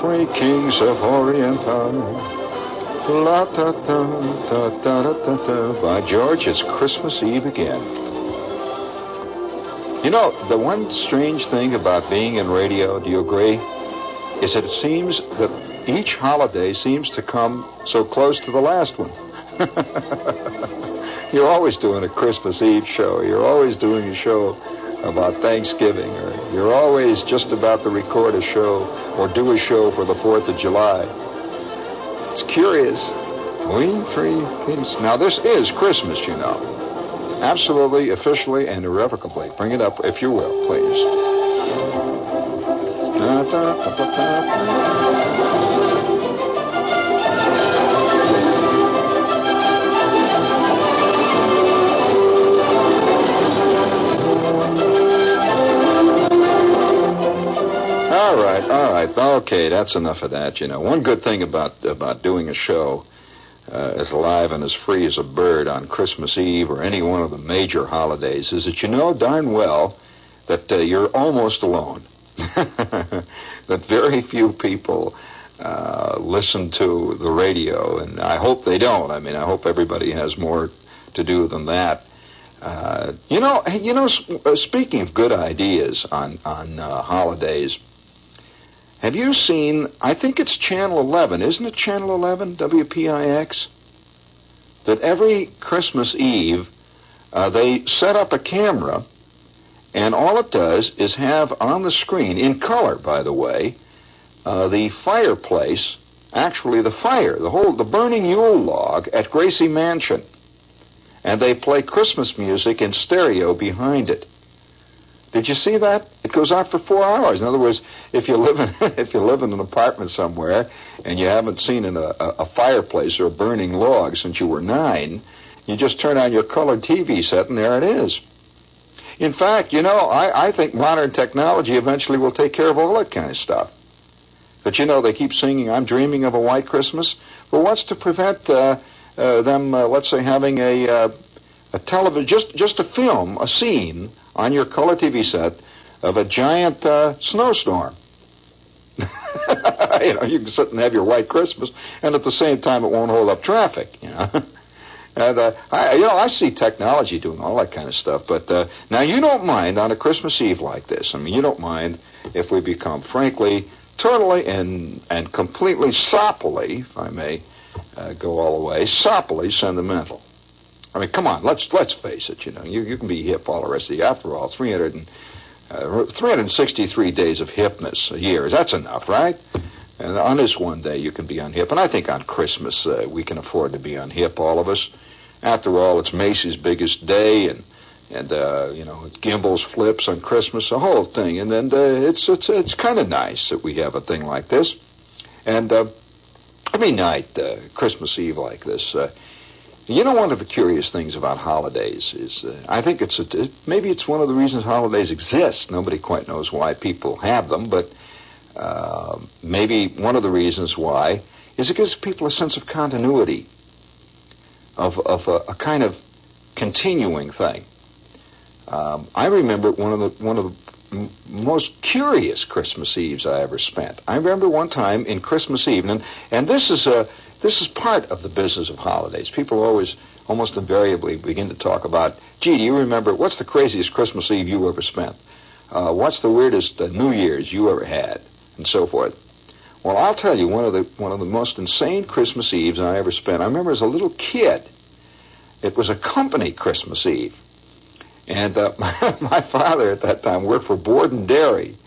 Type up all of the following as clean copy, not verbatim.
three kings of Oriental. La ta ta ta ta ta ta. By George, it's Christmas Eve again. You know, the one strange thing about being in radio, do you agree, is that it seems that each holiday seems to come so close to the last one. You're always doing a Christmas Eve show. You're always doing a show about Thanksgiving, or you're always just about to record a show or do a show for the 4th of July. It's curious. We three kings. Now, this is Christmas, you know. Absolutely, officially, and irrevocably. Bring it up, if you will, please. Da, da, da, da, da. All right. Okay, that's enough of that, you know. One good thing about doing a show as live and as free as a bird on Christmas Eve or any one of the major holidays is that you know darn well that you're almost alone. That very few people listen to the radio, and I hope they don't. I mean, I hope everybody has more to do than that. Speaking of good ideas on holidays, have you seen, I think it's Channel 11, isn't it Channel 11, WPIX? That every Christmas Eve, they set up a camera, and all it does is have on the screen, in color, by the way, the fireplace, actually the burning yule log at Gracie Mansion. And they play Christmas music in stereo behind it. Did you see that? It goes on for 4 hours. In other words, if you live in an apartment somewhere and you haven't seen a fireplace or a burning log since you were 9, you just turn on your colored TV set and there it is. In fact, you know, I think modern technology eventually will take care of all that kind of stuff. But you know, they keep singing, "I'm dreaming of a white Christmas." Well, what's to prevent them, let's say, having a television, just a film, a scene on your color TV set of a giant snowstorm. You know, you can sit and have your white Christmas, and at the same time, it won't hold up traffic. You know, and I see technology doing all that kind of stuff. But now, you don't mind on a Christmas Eve like this. I mean, you don't mind if we become, frankly, totally and completely soppily, if I may go all the way, soppily sentimental. I mean, come on, let's face it. You know, you can be hip all the rest of the year. After all, 363 days of hipness a year. That's enough, right? And on this one day, you can be unhip. And I think on Christmas, we can afford to be unhip, all of us. After all, it's Macy's biggest day, and Gimbel's flips on Christmas, the whole thing. And then it's kind of nice that we have a thing like this. And every night, Christmas Eve like this. You know, one of the curious things about holidays is, I think maybe it's one of the reasons holidays exist. Nobody quite knows why people have them, but maybe one of the reasons why is it gives people a sense of continuity, of a kind of continuing thing. I remember one of the most curious Christmas Eves I ever spent. I remember one time in Christmas Eve, and this is part of the business of holidays. People always, almost invariably, begin to talk about, gee, do you remember, what's the craziest Christmas Eve you ever spent? What's the weirdest New Year's you ever had? And so forth. Well, I'll tell you, one of the most insane Christmas Eves I ever spent. I remember as a little kid, it was a company Christmas Eve. And my father at that time worked for Borden Dairy.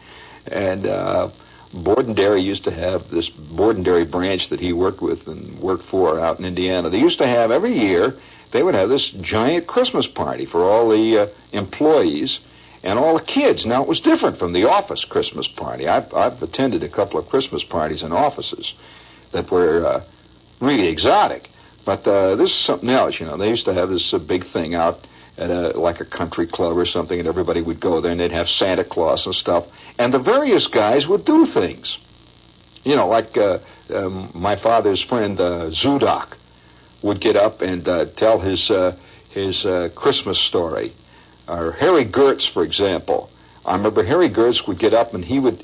And Borden Dairy used to have this Borden Dairy branch that he worked with and worked for out in Indiana. They used to have, every year, they would have this giant Christmas party for all the employees and all the kids. Now, it was different from the office Christmas party. I've attended a couple of Christmas parties in offices that were really exotic. But this is something else, you know. They used to have this big thing out at like a country club or something, and everybody would go there, and they'd have Santa Claus and stuff. And the various guys would do things. You know, like my father's friend Zudok would get up and tell his Christmas story. Or Harry Gertz, for example. I remember Harry Gertz would get up and he would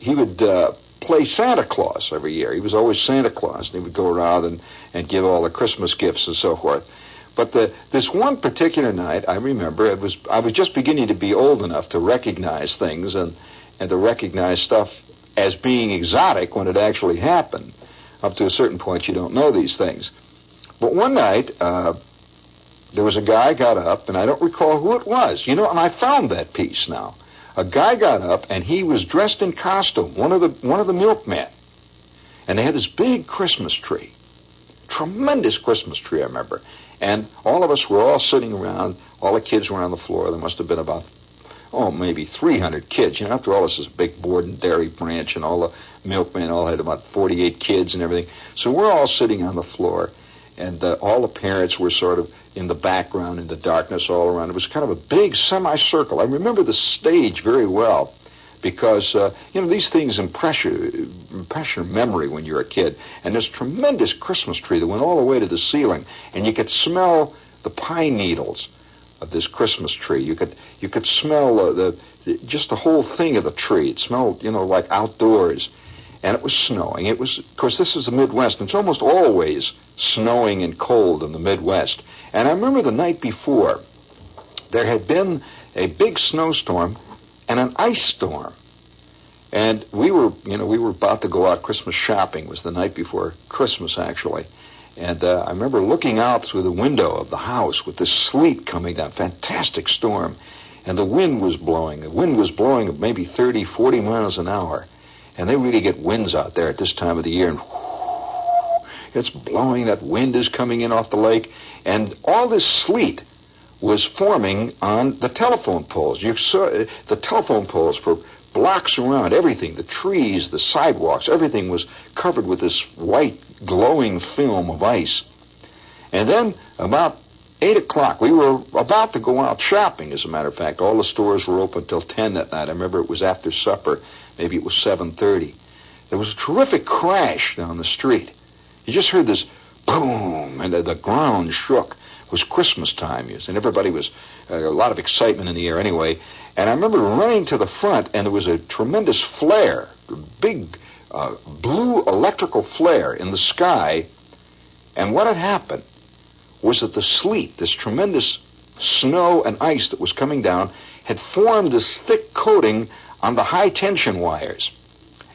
play Santa Claus every year. He was always Santa Claus, and he would go around and give all the Christmas gifts and so forth. But this one particular night, I remember, I was just beginning to be old enough to recognize things and to recognize stuff as being exotic when it actually happened. Up to a certain point, you don't know these things. But one night, there was a guy got up, and I don't recall who it was. And I found that piece now. A guy got up, and he was dressed in costume, one of the milkmen. And they had this big Christmas tree. Tremendous Christmas tree, I remember. And all of us were all sitting around. All the kids were on the floor. There must have been about, maybe 300 kids. After all, this is a big Borden Dairy branch, and all the milkmen all had about 48 kids and everything. So we're all sitting on the floor, and all the parents were sort of in the background, in the darkness all around. It was kind of a big semicircle. I remember the stage very well because, these things impress your memory when you're a kid. And this tremendous Christmas tree that went all the way to the ceiling, and you could smell the pine needles of this Christmas tree. You could smell just the whole thing of the tree. It smelled, like outdoors. And it was snowing. It was, of course, this is the Midwest, and it's almost always snowing and cold in the Midwest. And I remember the night before, there had been a big snowstorm and an ice storm. And we were about to go out Christmas shopping. It was the night before Christmas, actually. And I remember looking out through the window of the house with this sleet coming down, fantastic storm. And the wind was blowing. The wind was blowing at maybe 30, 40 miles an hour. And they really get winds out there at this time of the year. And it's blowing. That wind is coming in off the lake. And all this sleet was forming on the telephone poles. You saw the telephone poles for blocks around. Everything, the trees, the sidewalks, everything was covered with this white glowing film of ice. And then about 8 o'clock, we were about to go out shopping, as a matter of fact. All the stores were open till 10 that night. I remember it was after supper. Maybe it was 7:30. There was a terrific crash down the street. You just heard this boom, and the ground shook. It was Christmas time, and everybody was, a lot of excitement in the air anyway. And I remember running to the front, and there was a tremendous flare, a big blue electrical flare in the sky. And what had happened was that the sleet, this tremendous snow and ice that was coming down, had formed this thick coating on the high-tension wires.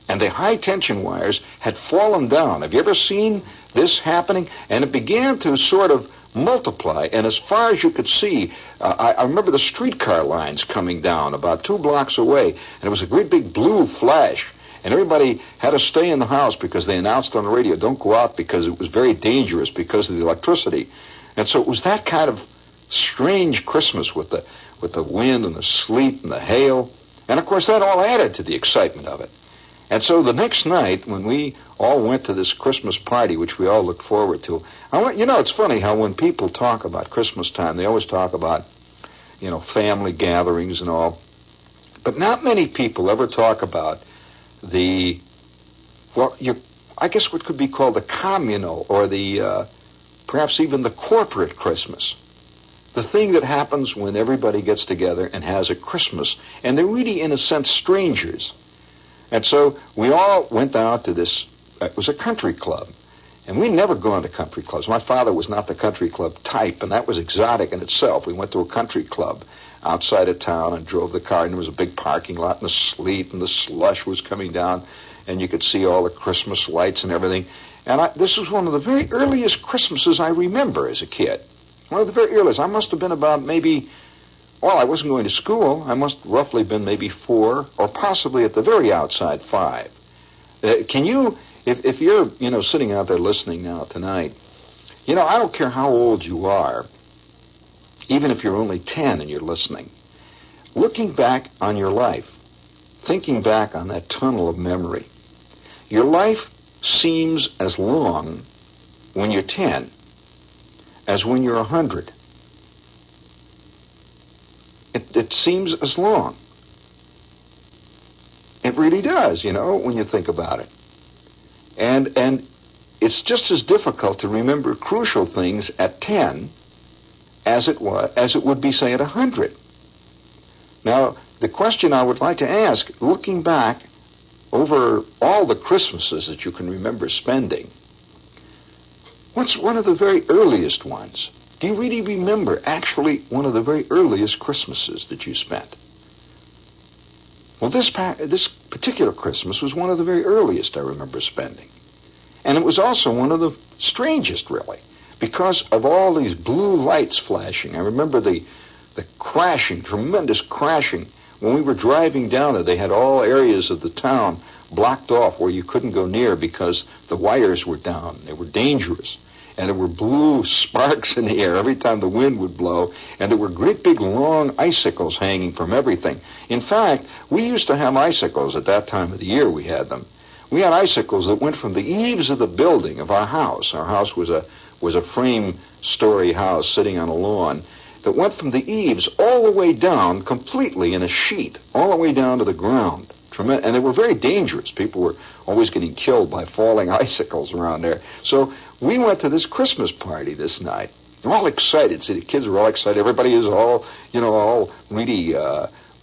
And the high-tension wires had fallen down. Have you ever seen this happening? And it began to sort of multiply. And as far as you could see, I remember the streetcar lines coming down about 2 blocks away. And it was a great big blue flash. And everybody had to stay in the house because they announced on the radio, don't go out because it was very dangerous because of the electricity. And so it was that kind of strange Christmas with the wind and the sleet and the hail. And, of course, that all added to the excitement of it. And so the next night, when we all went to this Christmas party, which we all looked forward to, it's funny how when people talk about Christmas time, they always talk about, family gatherings and all. But not many people ever talk about I guess what could be called the communal or perhaps even the corporate Christmas. The thing that happens when everybody gets together and has a Christmas, and they're really, in a sense, strangers. And so we all went out to this, it was a country club, and we'd never gone to country clubs. My father was not the country club type, and that was exotic in itself. We went to a country club outside of town and drove the car, and there was a big parking lot, and the sleet and the slush was coming down, and you could see all the Christmas lights and everything. And this was one of the very earliest Christmases I remember as a kid. One of the very earliest. I must have been about I wasn't going to school. I must have roughly been maybe 4, or possibly at the very outside 5. Can you, if you're, sitting out there listening now tonight, I don't care how old you are, even if you're only 10 and you're listening, looking back on your life, thinking back on that tunnel of memory, your life seems as long when you're 10 as when you're 100. It seems as long. It really does, when you think about it. And it's just as difficult to remember crucial things at 10 as it would be, say, at 100. Now, the question I would like to ask, looking back over all the Christmases that you can remember spending, what's one of the very earliest ones? Do you really remember actually one of the very earliest Christmases that you spent? Well, this particular Christmas was one of the very earliest I remember spending. And it was also one of the strangest, really, because of all these blue lights flashing. I remember the crashing, tremendous crashing. When we were driving down there, they had all areas of the town blocked off where you couldn't go near because the wires were down. They were dangerous. And there were blue sparks in the air every time the wind would blow, and there were great big long icicles hanging from everything. In fact, we used to have icicles at that time of the year. We had them. We had icicles that went from the eaves of the building of our house. Our house was a frame-story house sitting on a lawn that went from the eaves all the way down completely in a sheet, all the way down to the ground. And they were very dangerous. People were always getting killed by falling icicles around there. So we went to this Christmas party this night. We're all excited. See, the kids were all excited. Everybody is all really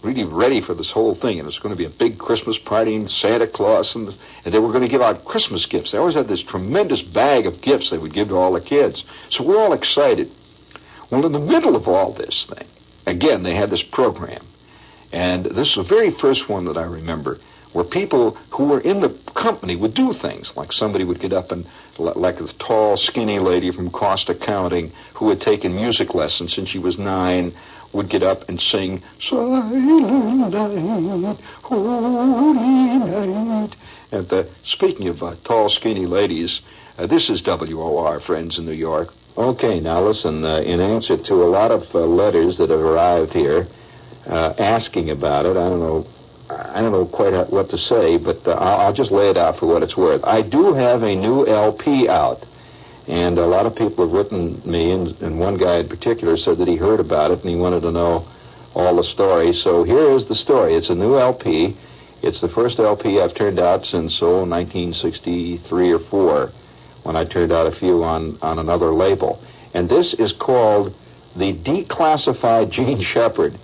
ready for this whole thing. And it's going to be a big Christmas party, and Santa Claus, and they were going to give out Christmas gifts. They always had this tremendous bag of gifts they would give to all the kids. So we're all excited. Well, in the middle of all this thing, again, they had this program. And this is the very first one that I remember, where people who were in the company would do things. Like somebody would get up and, like a tall, skinny lady from cost accounting who had taken music lessons since she was 9, would get up and sing, "Silent Night, Holy Night." And speaking of tall, skinny ladies, this is WOR, friends in New York. Okay, now listen, in answer to a lot of letters that have arrived here, asking about it. I don't know quite what to say, but I'll just lay it out for what it's worth. I do have a new LP out, and a lot of people have written me, and one guy in particular said that he heard about it and he wanted to know all the story. So here is the story. It's a new LP. It's the first LP I've turned out since 1963 or 4, when I turned out a few on another label. And this is called The Declassified Gene Shepherd.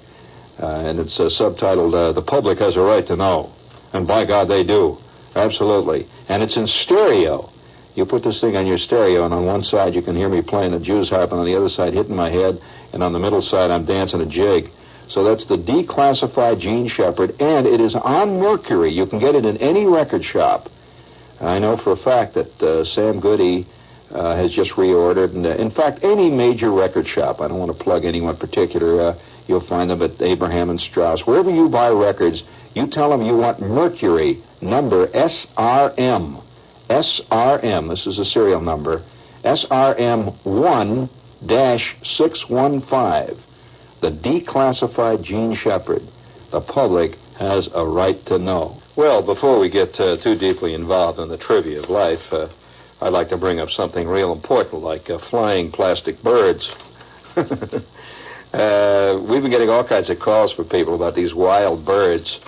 And it's subtitled, The Public Has a Right to Know. And by God, they do. Absolutely. And it's in stereo. You put this thing on your stereo, and on one side you can hear me playing a Jew's harp, and on the other side hitting my head, and on the middle side I'm dancing a jig. So that's the Declassified Gene Shepherd, and it is on Mercury. You can get it in any record shop. I know for a fact that Sam Goody has just reordered, and in fact, any major record shop, I don't want to plug anyone particular, you'll find them at Abraham and Strauss. Wherever you buy records, you tell them you want Mercury, number SRM. SRM, this is a serial number, SRM 1-615. The Declassified Gene Shepherd. The public has a right to know. Well, before we get too deeply involved in the trivia of life, I'd like to bring up something real important, like flying plastic birds. We've been getting all kinds of calls from people about these wild birds,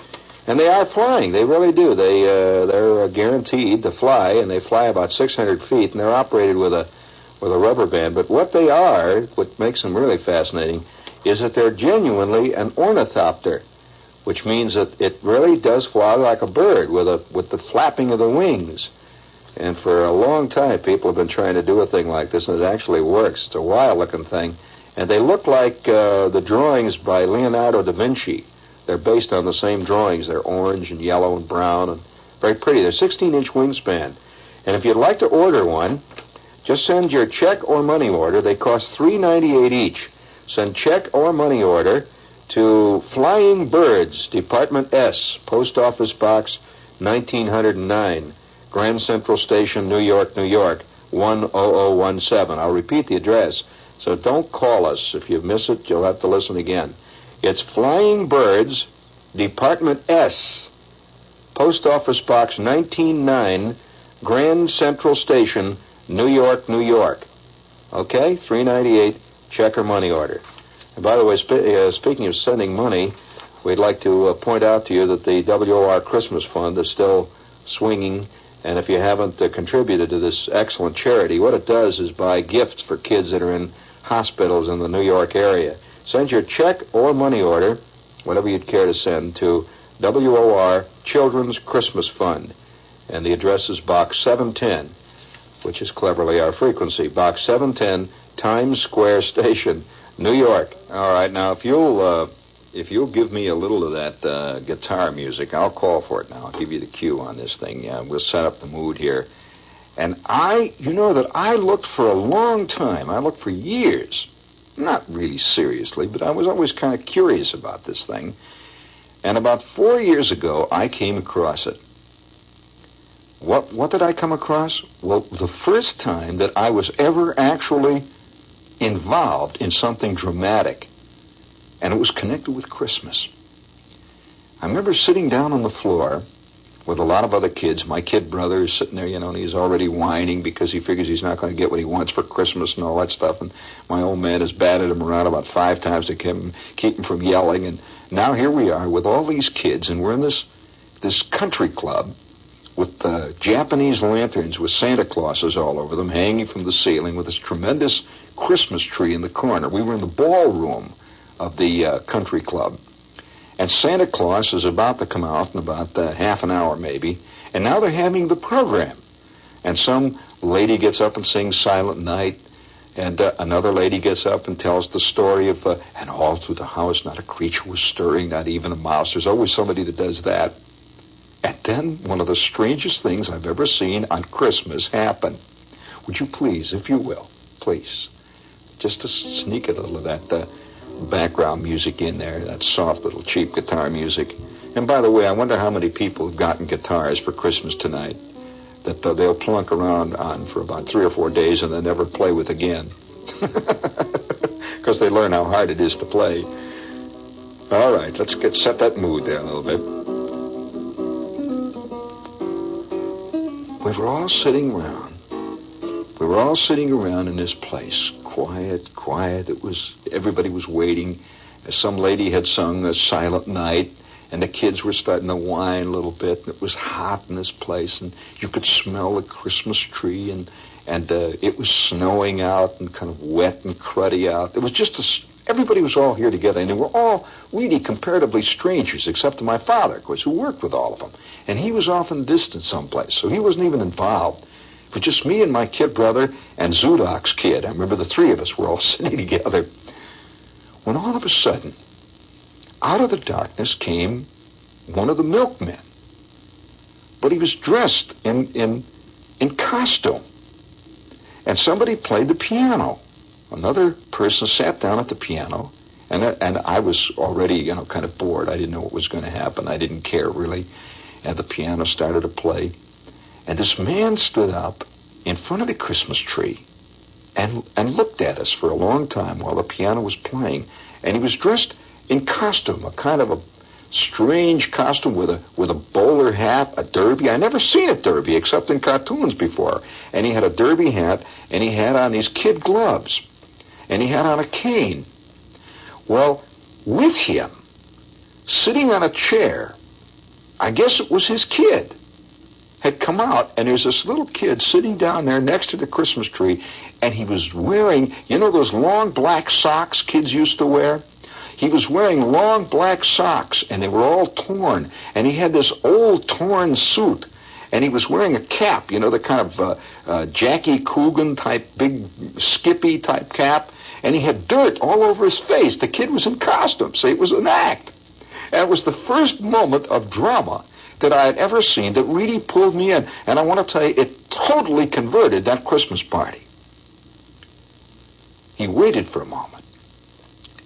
and they are flying. They really do. They're guaranteed to fly, and they fly about 600 feet, and they're operated with a rubber band. But what they are, what makes them really fascinating, is that they're genuinely an ornithopter, which means that it really does fly like a bird with the flapping of the wings. And for a long time, people have been trying to do a thing like this, and it actually works. It's a wild-looking thing. And they look like the drawings by Leonardo da Vinci. They're based on the same drawings. They're orange and yellow and brown and very pretty. They're 16-inch wingspan. And if you'd like to order one, just send your check or money order. They cost $3.98 each. Send check or money order to Flying Birds, Department S, Post Office Box 1909, Grand Central Station, New York, New York, 10017. I'll repeat the address. So don't call us. If you miss it, you'll have to listen again. It's Flying Birds, Department S, Post Office Box 199, Grand Central Station, New York, New York. Okay? $3.98, check or money order. And by the way, speaking of sending money, we'd like to point out to you that the WOR Christmas Fund is still swinging. And if you haven't contributed to this excellent charity, what it does is buy gifts for kids that are in hospitals in the New York area. Send your check or money order, whatever you'd care to send, to WOR Children's Christmas Fund. And the address is Box 710, which is cleverly our frequency. Box 710, Times Square Station, New York. All right, now if you'll give me a little of that guitar music, I'll call for it now. I'll give you the cue on this thing. Yeah, we'll set up the mood here. And I looked for a long time. I looked for years. Not really seriously, but I was always kind of curious about this thing. And about 4 years ago, I came across it. What did I come across? Well, the first time that I was ever actually involved in something dramatic. And it was connected with Christmas. I remember sitting down on the floor with a lot of other kids. My kid brother is sitting there, and he's already whining because he figures he's not going to get what he wants for Christmas and all that stuff. And my old man has batted him around about 5 times to keep him from yelling. And now here we are with all these kids, and we're in this country club with Japanese lanterns with Santa Clauses all over them hanging from the ceiling with this tremendous Christmas tree in the corner. We were in the ballroom of the country club. And Santa Claus is about to come out in about half an hour maybe. And now they're having the program. And some lady gets up and sings Silent Night. And another lady gets up and tells the story of, and all through the house not a creature was stirring, not even a mouse. There's always somebody that does that. And then one of the strangest things I've ever seen on Christmas happen. Would you please, if you will, please, just to sneak a little of that background music in there, that soft little cheap guitar music. And by the way, I wonder how many people have gotten guitars for Christmas tonight that they'll plunk around on for about 3 or 4 days and then never play with again. Because they learn how hard it is to play. All right, let's set that mood there a little bit. We were all sitting around in this place. Quiet. Everybody was waiting. Some lady had sung a Silent Night, and the kids were starting to whine a little bit. And it was hot in this place, and you could smell the Christmas tree, and it was snowing out and kind of wet and cruddy out. It was just everybody was all here together, and they were all really comparatively strangers, except to my father, of course, who worked with all of them. And he was off in the distance someplace, so he wasn't even involved. It was just me and my kid brother and Zudok's kid. I remember the 3 of us were all sitting together. When all of a sudden, out of the darkness came one of the milkmen. But he was dressed in costume. And somebody played the piano. Another person sat down at the piano, and I was already, kind of bored. I didn't know what was going to happen. I didn't care, really. And the piano started to play. And this man stood up in front of the Christmas tree and looked at us for a long time while the piano was playing. And he was dressed in costume, a kind of a strange costume with a bowler hat, a derby. I never seen a derby except in cartoons before. And he had a derby hat, and he had on these kid gloves, and he had on a cane. Well, with him, sitting on a chair, I guess it was his kid, had come out, and there's this little kid sitting down there next to the Christmas tree, and he was wearing, those long black socks kids used to wear? He was wearing long black socks, and they were all torn, and he had this old torn suit, and he was wearing a cap, the kind of Jackie Coogan type, big Skippy type cap, and he had dirt all over his face. The kid was in costume, so it was an act. And it was the first moment of drama that I had ever seen that really pulled me in. And I want to tell you, it totally converted that Christmas party. He waited for a moment.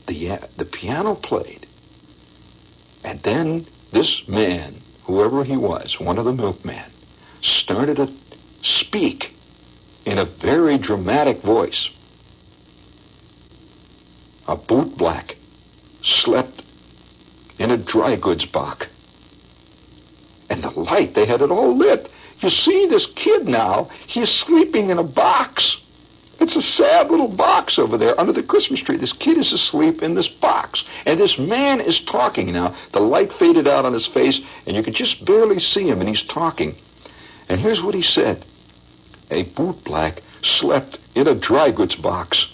The piano played. And then this man, whoever he was, one of the milkmen, started to speak in a very dramatic voice. A bootblack slept in a dry goods box. And the light, they had it all lit. You see this kid now, he's sleeping in a box. It's a sad little box over there under the Christmas tree. This kid is asleep in this box. And this man is talking now. The light faded out on his face, and you could just barely see him, and he's talking. And here's what he said. A bootblack slept in a dry goods box.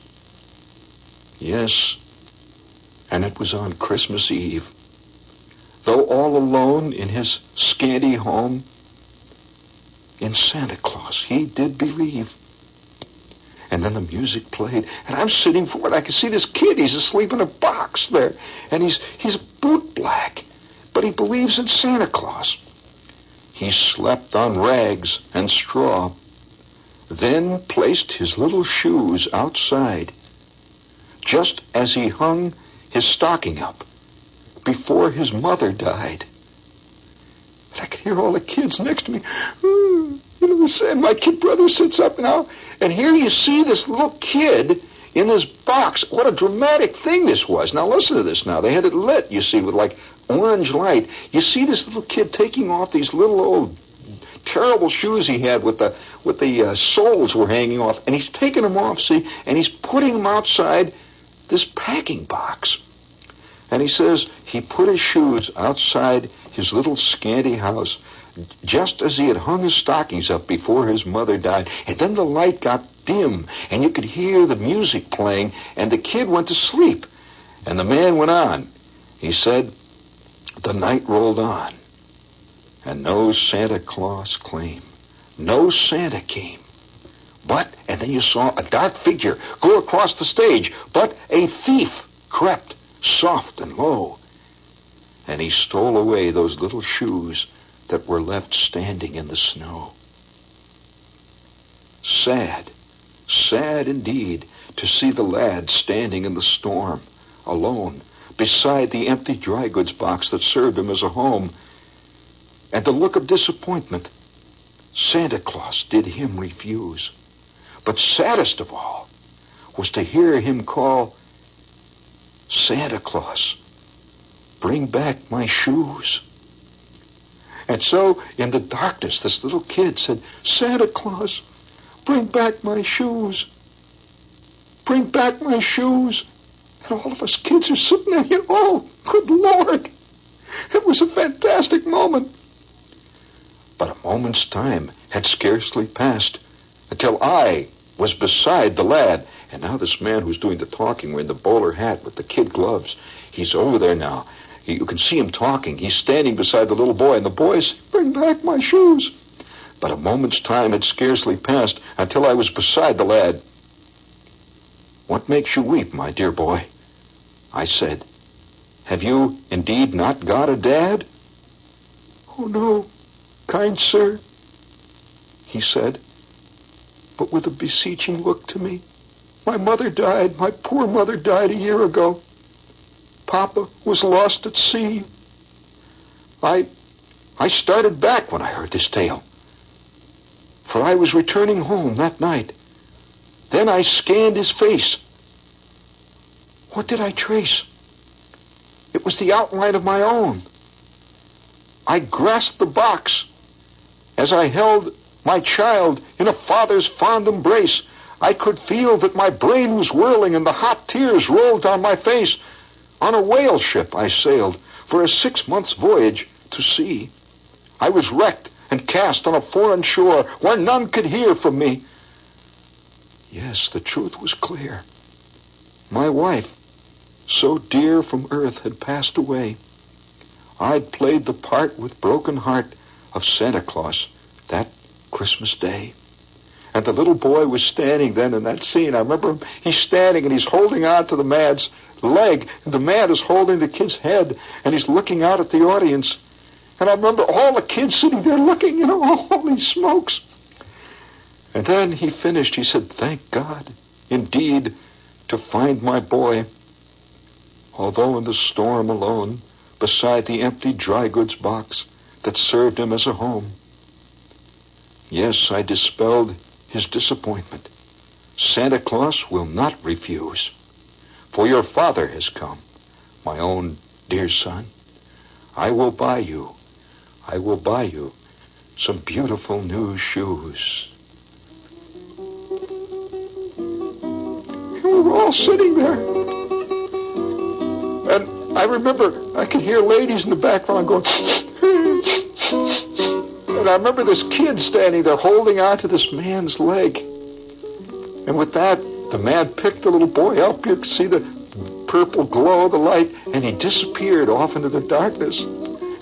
Yes, and it was on Christmas Eve. though all alone in his scanty home, in Santa Claus he did believe. And then the music played, and I'm sitting for it. I can see this kid. He's asleep in a box there, and he's bootblack, but he believes in Santa Claus. He slept on rags and straw, then placed his little shoes outside, just as he hung his stocking up before his mother died. And I could hear all the kids next to me. My kid brother sits up now, and here you see this little kid in this box. What a dramatic thing this was. Now listen to this now. They had it lit, you see, with like orange light. You see this little kid taking off these little old terrible shoes he had with the soles were hanging off, and he's taking them off, see, and he's putting them outside this packing box. And he says he put his shoes outside his little scanty house just as he had hung his stockings up before his mother died. And then the light got dim, and you could hear the music playing, and the kid went to sleep. And the man went on. He said, the night rolled on, and no Santa Claus came. No Santa came. But, and then you saw a dark figure go across the stage, but a thief crept soft and low, and he stole away those little shoes that were left standing in the snow. Sad, sad indeed to see the lad standing in the storm, alone, beside the empty dry goods box that served him as a home, and the look of disappointment Santa Claus did him refuse. But saddest of all was to hear him call, Santa Claus, bring back my shoes. And so, in the darkness, this little kid said, Santa Claus, bring back my shoes. Bring back my shoes. And all of us kids are sitting there, oh, good Lord. It was a fantastic moment. But a moment's time had scarcely passed until I was beside the lad. And now this man who's doing the talking, wearing the bowler hat with the kid gloves, he's over there now. You can see him talking. He's standing beside the little boy, and the boy says, bring back my shoes. But a moment's time had scarcely passed until I was beside the lad. What makes you weep, my dear boy? I said. Have you indeed not got a dad? Oh, no, kind sir, he said, but with a beseeching look to me. My mother died. My poor mother died a year ago. Papa was lost at sea. I started back when I heard this tale, for I was returning home that night. Then I scanned his face. What did I trace? It was the outline of my own. I grasped the box as I held my child in a father's fond embrace. I could feel that my brain was whirling and the hot tears rolled down my face. On a whale ship I sailed for a 6 months voyage to sea. I was wrecked and cast on a foreign shore where none could hear from me. Yes, the truth was clear. My wife, so dear from earth, had passed away. I'd played the part with broken heart of Santa Claus that Christmas Day. And the little boy was standing then in that scene. I remember him. He's standing and he's holding on to the man's leg, and the man is holding the kid's head, and he's looking out at the audience. And I remember all the kids sitting there looking, holy smokes. And then he finished. He said, thank God, indeed, to find my boy, although in the storm alone, beside the empty dry goods box that served him as a home. Yes, I dispelled his disappointment. Santa Claus will not refuse. For your father has come, my own dear son. I will buy you some beautiful new shoes. And we were all sitting there. And I remember I could hear ladies in the background going, and I remember this kid standing there holding on to this man's leg. And with that, the man picked the little boy up. You could see the purple glow of the light, and he disappeared off into the darkness.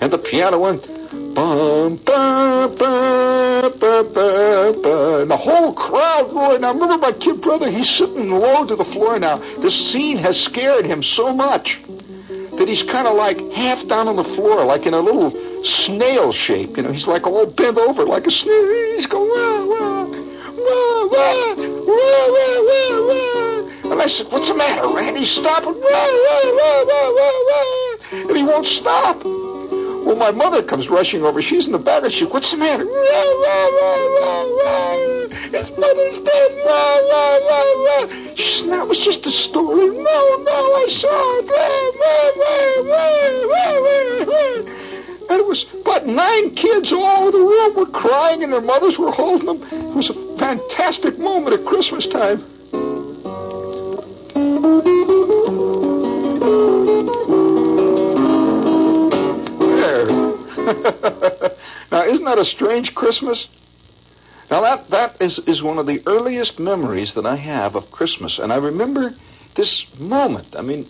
And the piano went, bum, bum, bum, bum, bum, bum. And the whole crowd roared. Now, remember my kid brother, he's sitting low to the floor now. This scene has scared him so much that he's kind of like half down on the floor, like in a little snail shape. You know, he's like all bent over like a snail. He's going, wah, wah, wah, wah, wah, wah, wah, wah. And I said, what's the matter, Randy? Stop it. Wah, wah, wah, wah, wah, wah. And he won't stop. Well, my mother comes rushing over. She's in the back, and she, what's the matter? Wah, wah, wah, wah, wah. His mother's dead. Wah, wah, wah, wah. She said, that was just a story. No, I saw it. Wah, wah, wah, wah, wah, wah. And it was about 9 kids all over the room were crying, and their mothers were holding them. It was a fantastic moment at Christmas time. Now, isn't that a strange Christmas? Now, that is one of the earliest memories that I have of Christmas. And I remember this moment. I mean,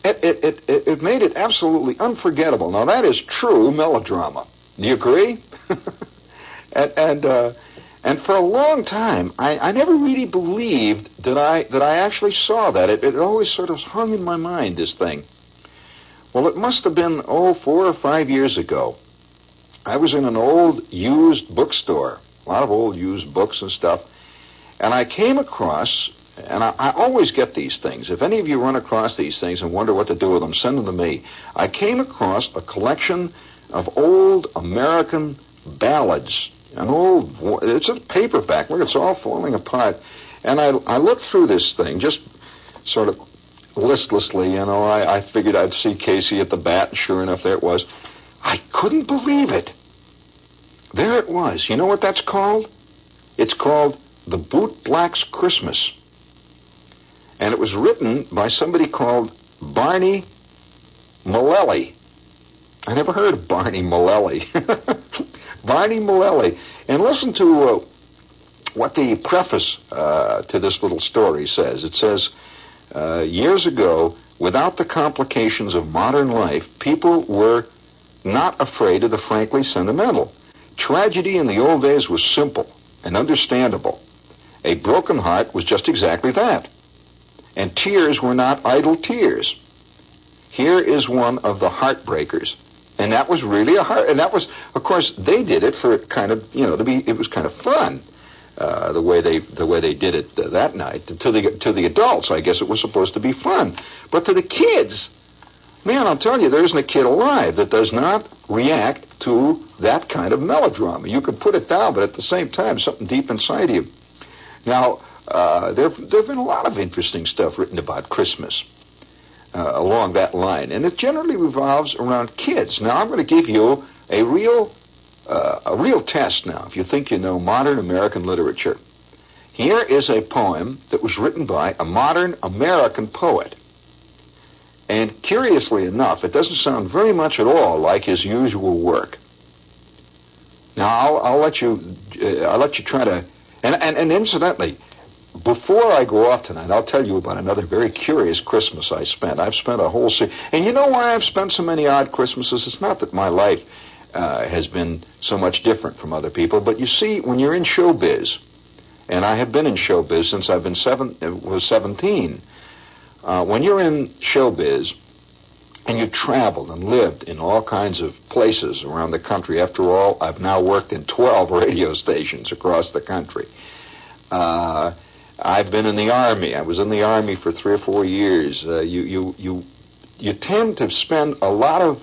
it made it absolutely unforgettable. Now, that is true melodrama. Do you agree? and for a long time, I never really believed that I actually saw that. It always sort of hung in my mind, this thing. Well, it must have been, 4 or 5 years ago. I was in an old used bookstore, a lot of old used books and stuff, and I came across, and I always get these things. If any of you run across these things and wonder what to do with them, send them to me. I came across a collection of old American ballads, it's a paperback. Look, it's all falling apart. And I looked through this thing, just sort of listlessly, you know. I figured I'd see Casey at the bat, and sure enough, there it was. I couldn't believe it. There it was. You know what that's called? It's called The Bootblack's Christmas. And it was written by somebody called Barney Mullally. I never heard of Barney Mullally. Barney Mullally. And listen to what the preface to this little story says. It says, years ago, without the complications of modern life, people were not afraid of the frankly sentimental. Tragedy in the old days was simple and understandable. A broken heart was just exactly that. And tears were not idle tears. Here is one of the heartbreakers. And that was really a heart. And that was, of course, they did it for kind of, it was kind of fun. The way they did it that night. To the adults, I guess it was supposed to be fun. But to the kids, man, I'll tell you, there isn't a kid alive that does not react to that kind of melodrama. You could put it down, but at the same time, something deep inside you. Now, there have been a lot of interesting stuff written about Christmas along that line, and it generally revolves around kids. Now, I'm going to give you a real test now, if you think you know modern American literature. Here is a poem that was written by a modern American poet. And curiously enough, it doesn't sound very much at all like his usual work. Now, I'll let you try to, and incidentally, before I go off tonight, I'll tell you about another very curious Christmas I spent. I've spent a whole and you know why I've spent so many odd Christmases? It's not that my life has been so much different from other people, but you see, when you're in showbiz, and I have been in showbiz since I've been 17. When you're in showbiz and you traveled and lived in all kinds of places around the country, after all, I've now worked in 12 radio stations across the country. I've been in the Army. I was in the Army for 3 or 4 years. You tend to spend a lot of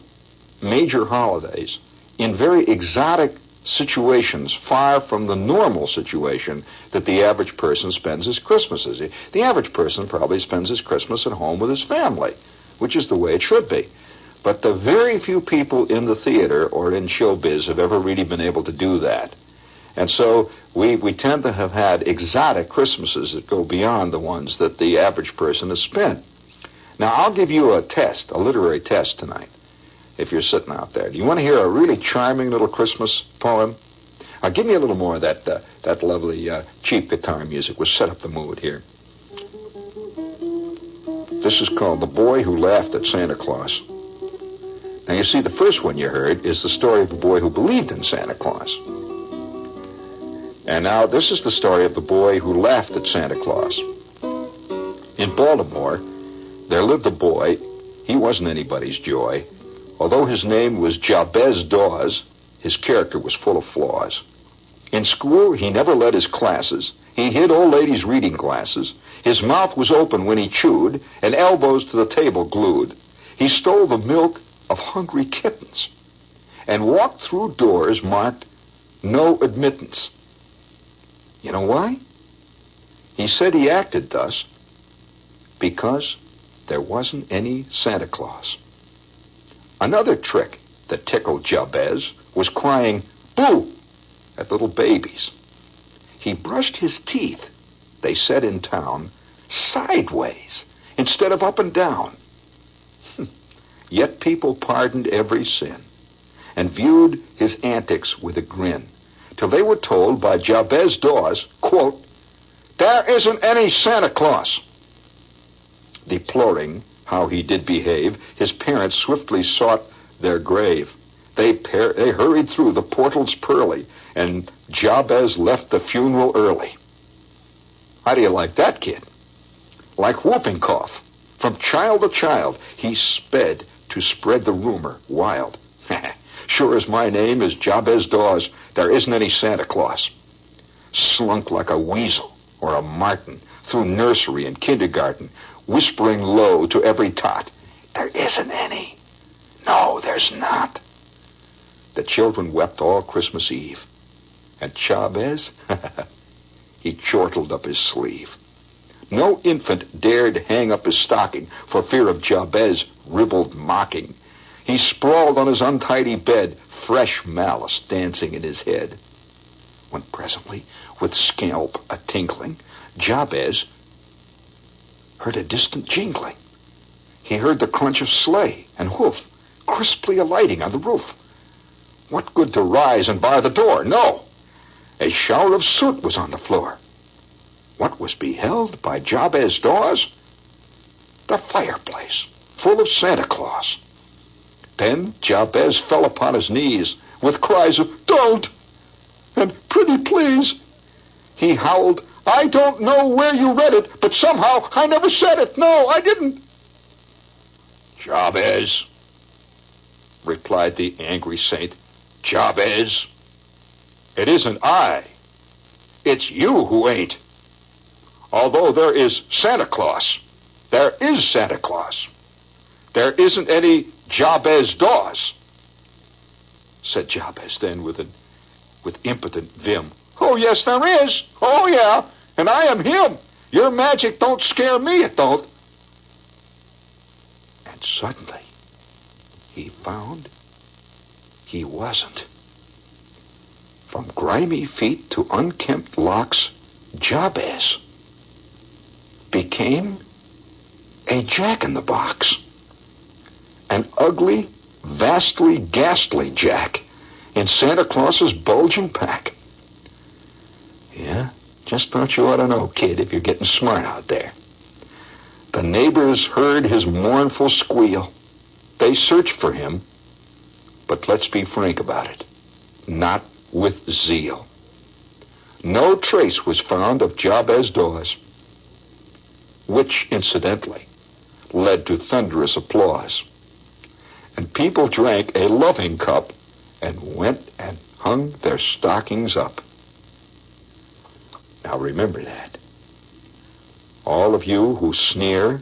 major holidays in very exotic situations, far from the normal situation that the average person spends his Christmases. The average person probably spends his Christmas at home with his family, which is the way it should be. But the very few people in the theater or in showbiz have ever really been able to do that. And so we tend to have had exotic Christmases that go beyond the ones that the average person has spent. Now, I'll give you a test, a literary test tonight, if you're sitting out there. Do you want to hear a really charming little Christmas poem? Give me a little more of that lovely cheap guitar music. We'll set up the mood here. This is called The Boy Who Laughed at Santa Claus. Now, you see, the first one you heard is the story of a boy who believed in Santa Claus. And now this is the story of the boy who laughed at Santa Claus. In Baltimore, there lived a boy. He wasn't anybody's joy. Although his name was Jabez Dawes, his character was full of flaws. In school, he never led his classes. He hid old ladies' reading glasses. His mouth was open when he chewed, and elbows to the table glued. He stole the milk of hungry kittens and walked through doors marked no admittance. You know why? He said he acted thus because there wasn't any Santa Claus. Another trick that tickled Jabez was crying boo at little babies. He brushed his teeth, they said in town, sideways instead of up and down. Yet people pardoned every sin and viewed his antics with a grin, till they were told by Jabez Dawes, quote, "There isn't any Santa Claus." Deploring how he did behave, his parents swiftly sought their grave. They hurried through the portals pearly, and Jabez left the funeral early. How do you like that, kid? Like whooping cough, from child to child, he sped to spread the rumor wild. Sure as my name is Jabez Dawes, there isn't any Santa Claus. Slunk like a weasel or a martin through nursery and kindergarten, whispering low to every tot, "There isn't any. No, there's not." The children wept all Christmas Eve. And Jabez, he chortled up his sleeve. No infant dared hang up his stocking for fear of Jabez ribald mocking. He sprawled on his untidy bed, fresh malice dancing in his head. When presently, with scalp a tinkling, Jabez heard a distant jingling. He heard the crunch of sleigh and hoof crisply alighting on the roof. What good to rise and bar the door? No! A shower of soot was on the floor. What was beheld by Jabez Dawes? The fireplace, full of Santa Claus. Then Jabez fell upon his knees with cries of "Don't!" and "Pretty please." He howled, "I don't know where you read it, but somehow I never said it. No, I didn't." "Jabez," replied the angry saint, "Jabez, it isn't I. It's you who ain't. Although there is Santa Claus, there is Santa Claus. There isn't any Jabez Dawes." Said Jabez then with impotent vim, "Oh, yes, there is. Oh, yeah, and I am him. Your magic don't scare me, it don't." And suddenly he found he wasn't. From grimy feet to unkempt locks, Jabez became a jack-in-the-box. An ugly, vastly ghastly jack in Santa Claus's bulging pack. Yeah, just thought you ought to know, kid, if you're getting smart out there. The neighbors heard his mournful squeal. They searched for him, but let's be frank about it, not with zeal. No trace was found of Jabez Dawes, which, incidentally, led to thunderous applause. And people drank a loving cup and went and hung their stockings up. Now remember that. All of you who sneer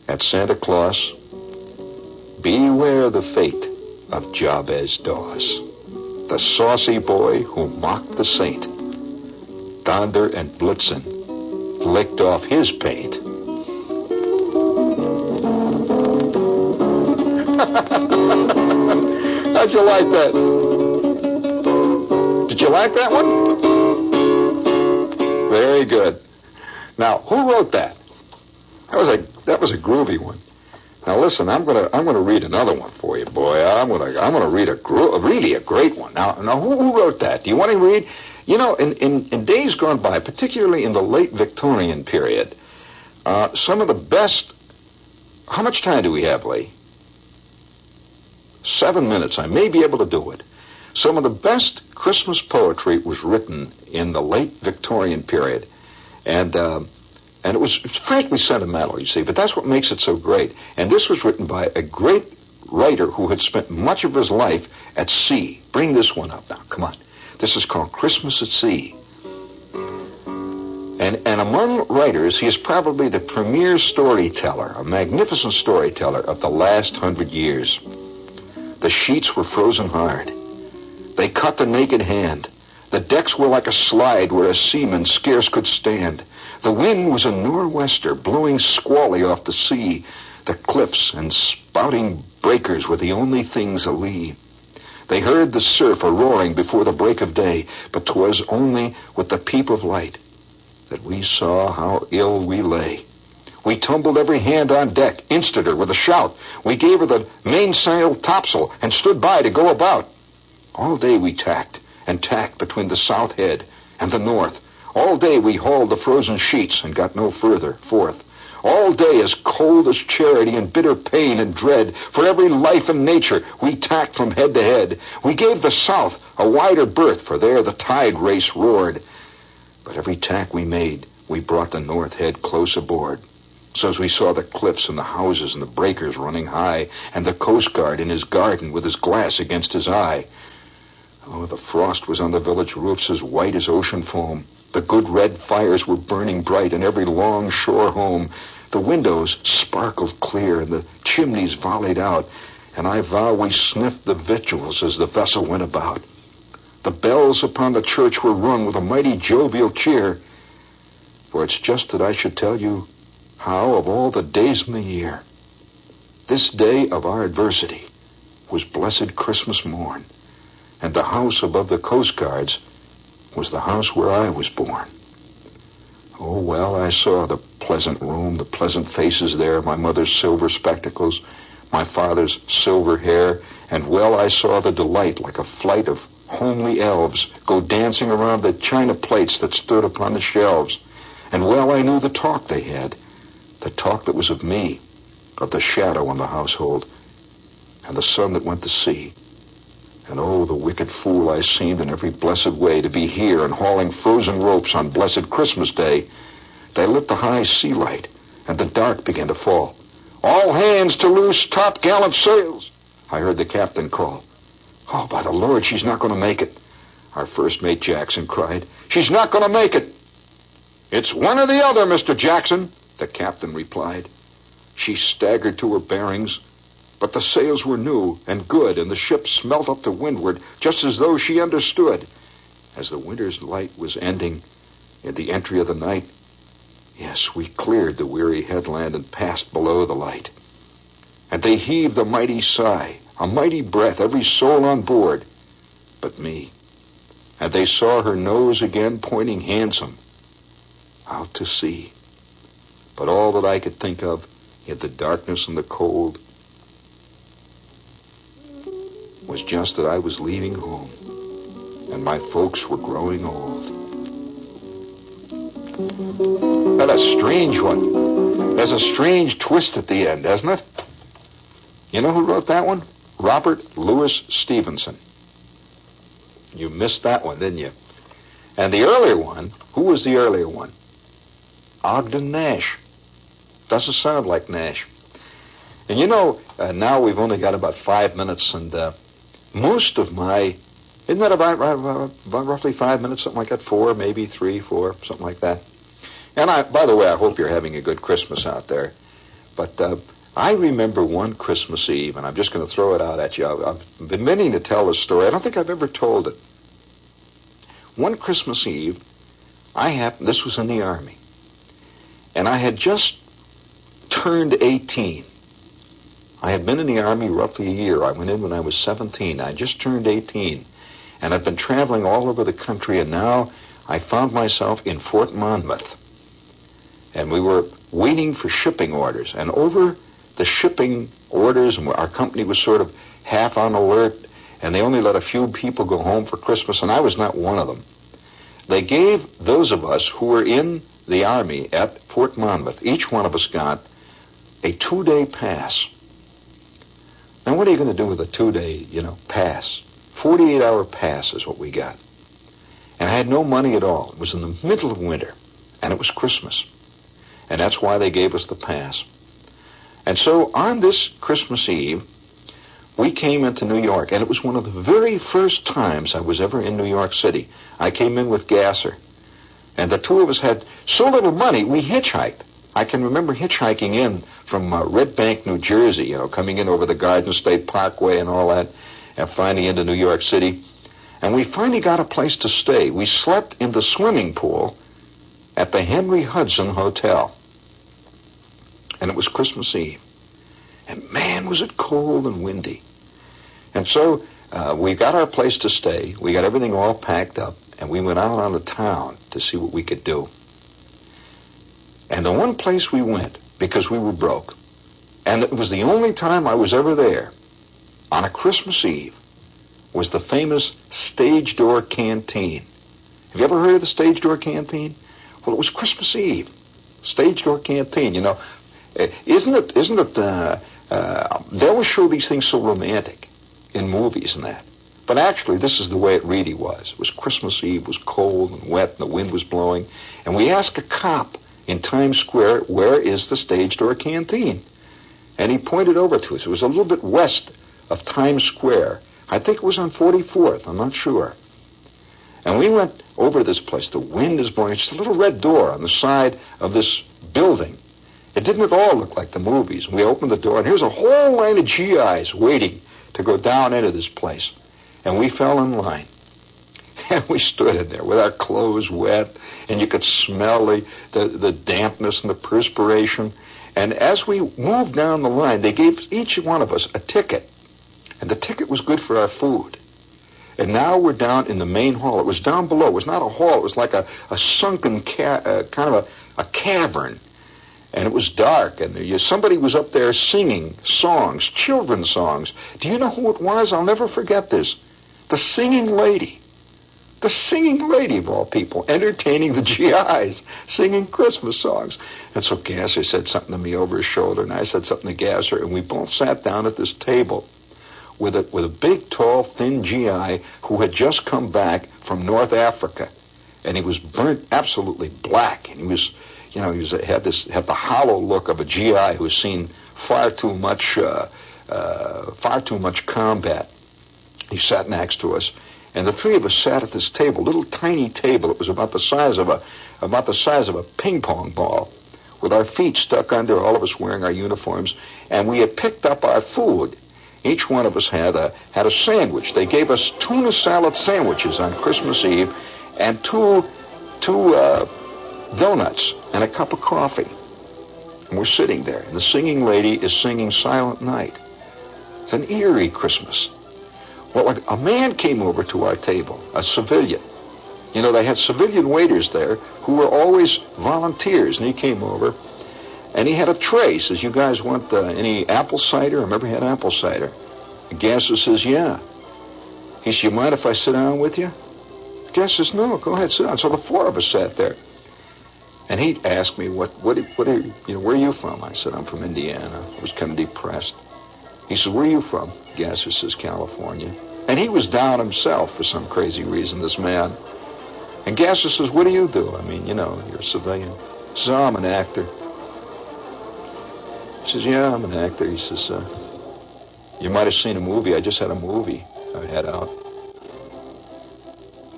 at Santa Claus, beware the fate of Jabez Dawes, the saucy boy who mocked the saint. Donder and Blitzen licked off his paint. How'd you like that? Did you like that one? Very good. Now, who wrote that? That was a groovy one. Now listen, I'm gonna read another one for you, boy. I'm gonna read really a great one. Now who wrote that? Do you want to read? You know, in days gone by, particularly in the late Victorian period, some of the best. How much time do we have, Lee? 7 minutes. I may be able to do it. Some of the best Christmas poetry was written in the late Victorian period. And it was frankly sentimental, you see, but that's what makes it so great. And this was written by a great writer who had spent much of his life at sea. Bring this one up now, come on. This is called Christmas at Sea. And among writers, he is probably the premier storyteller, a magnificent storyteller of the last 100 years. The sheets were frozen hard. They cut the naked hand. The decks were like a slide where a seaman scarce could stand. The wind was a nor'wester blowing squally off the sea. The cliffs and spouting breakers were the only things alee. They heard the surf a-roaring before the break of day, but 'twas only with the peep of light that we saw how ill we lay. We tumbled every hand on deck, insted her with a shout. We gave her the mainsail topsail and stood by to go about. All day we tacked and tacked between the south head and the north. All day we hauled the frozen sheets and got no further forth. All day as cold as charity and bitter pain and dread, for every life in nature we tacked from head to head. We gave the south a wider berth, for there the tide race roared. But every tack we made, we brought the north head close aboard. So as we saw the cliffs and the houses and the breakers running high, and the Coast Guard in his garden with his glass against his eye. Oh, the frost was on the village roofs as white as ocean foam. The good red fires were burning bright in every long shore home. The windows sparkled clear and the chimneys volleyed out, and I vow we sniffed the victuals as the vessel went about. The bells upon the church were rung with a mighty jovial cheer, for it's just that I should tell you how, of all the days in the year, this day of our adversity was blessed Christmas morn, and the house above the Coast Guards was the house where I was born. Oh, well, I saw the pleasant room, the pleasant faces there, my mother's silver spectacles, my father's silver hair, and well, I saw the delight like a flight of homely elves go dancing around the china plates that stood upon the shelves. And well, I knew the talk they had, the talk that was of me, of the shadow in the household, and the son that went to sea. And oh, the wicked fool I seemed in every blessed way to be here and hauling frozen ropes on blessed Christmas Day. They lit the high sea light, and the dark began to fall. All hands to loose top-gallant sails, I heard the captain call. Oh, by the Lord, she's not going to make it, our first mate Jackson cried. She's not going to make it. It's one or the other, Mr. Jackson, the captain replied. She staggered to her bearings, but the sails were new and good, and the ship smelt up to windward, just as though she understood. As the winter's light was ending in the entry of the night, yes, we cleared the weary headland and passed below the light. And they heaved a mighty sigh, a mighty breath, every soul on board but me. And they saw her nose again pointing handsome out to sea. But all that I could think of in the darkness and the cold was just that I was leaving home, and my folks were growing old. That's a strange one. There's a strange twist at the end, hasn't it? You know who wrote that one? Robert Louis Stevenson. You missed that one, didn't you? And the earlier one, who was the earlier one? Ogden Nash. Doesn't sound like Nash. And you know, now we've only got about 5 minutes, and most of my, isn't that about roughly 5 minutes, something like that? 4, maybe 3, 4, something like that. And by the way, I hope you're having a good Christmas out there. But I remember one Christmas Eve, and I'm just going to throw it out at you. I've been meaning to tell this story. I don't think I've ever told it. One Christmas Eve, this was in the Army, and I had just turned 18. I had been in the Army roughly a year. I went in when I was 17. I just turned 18, and I've been traveling all over the country, and now I found myself in Fort Monmouth. And we were waiting for shipping orders, and over the shipping orders, and our company was sort of half on alert, and they only let a few people go home for Christmas, and I was not one of them. They gave those of us who were in the Army at Fort Monmouth, each one of us got a 2-day pass. Now, what are you going to do with a 2-day, pass? 48-hour pass is what we got. And I had no money at all. It was in the middle of winter, and it was Christmas. And that's why they gave us the pass. And so on this Christmas Eve, we came into New York, and it was one of the very first times I was ever in New York City. I came in with Gasser, and the two of us had so little money, we hitchhiked. I can remember hitchhiking in from Red Bank, New Jersey, coming in over the Garden State Parkway and all that, and finally into New York City. And we finally got a place to stay. We slept in the swimming pool at the Henry Hudson Hotel. And it was Christmas Eve. And man, was it cold and windy. And so we got our place to stay. We got everything all packed up. And we went out on the town to see what we could do. And the one place we went, because we were broke, and it was the only time I was ever there, on a Christmas Eve, was the famous Stage Door Canteen. Have you ever heard of the Stage Door Canteen? Well, it was Christmas Eve. Stage Door Canteen, Isn't it, they always show these things so romantic in movies and that. But actually, this is the way it really was. It was Christmas Eve, it was cold and wet, and the wind was blowing. And we asked a cop in Times Square, where is the Stage Door Canteen? And he pointed over to us. It was a little bit west of Times Square. I think it was on 44th, I'm not sure. And we went over to this place. The wind is blowing. It's a little red door on the side of this building. It didn't at all look like the movies. We opened the door, and here's a whole line of GIs waiting to go down into this place. And we fell in line. And we stood in there with our clothes wet, and you could smell the dampness and the perspiration. And as we moved down the line, they gave each one of us a ticket. And the ticket was good for our food. And now we're down in the main hall. It was down below. It was not a hall. It was like a sunken kind of a cavern. And it was dark. And somebody was up there singing songs, children's songs. Do you know who it was? I'll never forget this. The singing lady. The singing lady, of all people, entertaining the GIs, singing Christmas songs. And so Gasser said something to me over his shoulder, and I said something to Gasser, and we both sat down at this table with a big, tall, thin GI who had just come back from North Africa. And he was burnt absolutely black. And he was, had the hollow look of a GI who's seen far too much combat. He sat next to us. And the three of us sat at this table, little tiny table. It was about the size of a ping pong ball, with our feet stuck under, all of us wearing our uniforms. And we had picked up our food. Each one of us had a sandwich. They gave us tuna salad sandwiches on Christmas Eve, and two donuts and a cup of coffee. And we're sitting there, and the singing lady is singing Silent Night. It's an eerie Christmas. Well, a man came over to our table, a civilian. They had civilian waiters there who were always volunteers, and he came over, and he had a tray. He says, you guys want any apple cider? I remember he had apple cider. And Gasser says, yeah. He says, you mind if I sit down with you? Gasser says, no, go ahead, sit down. So the four of us sat there. And he asked me, where are you from? I said, I'm from Indiana. I was kind of depressed. He said, where are you from? Gasser says, California. And he was down himself for some crazy reason, this man. And Gasser says, what do you do? I mean, you're a civilian. He says, oh, I'm an actor. He says, yeah, I'm an actor. He says, you might have seen a movie. I just had a movie I had out.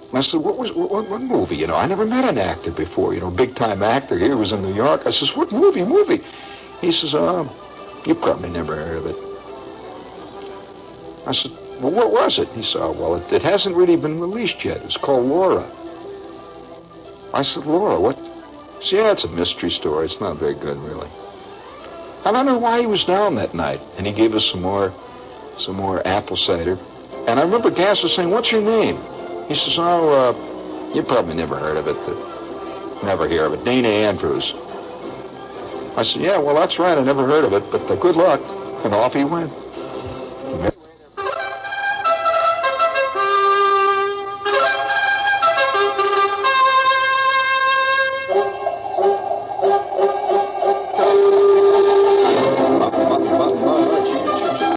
And I said, what movie? I never met an actor before, big-time actor. Here was in New York. I says, what movie? He says, you probably never heard of it. I said, well, what was it? He said, well, it hasn't really been released yet. It's called Laura. I said, Laura, what? He said, yeah, it's a mystery story. It's not very good, really. I don't know why he was down that night. And he gave us some more apple cider. And I remember Gasser saying, what's your name? He says, you probably never heard of it. Never hear of it. Dana Andrews. I said, yeah, well, that's right. I never heard of it, but good luck. And off he went.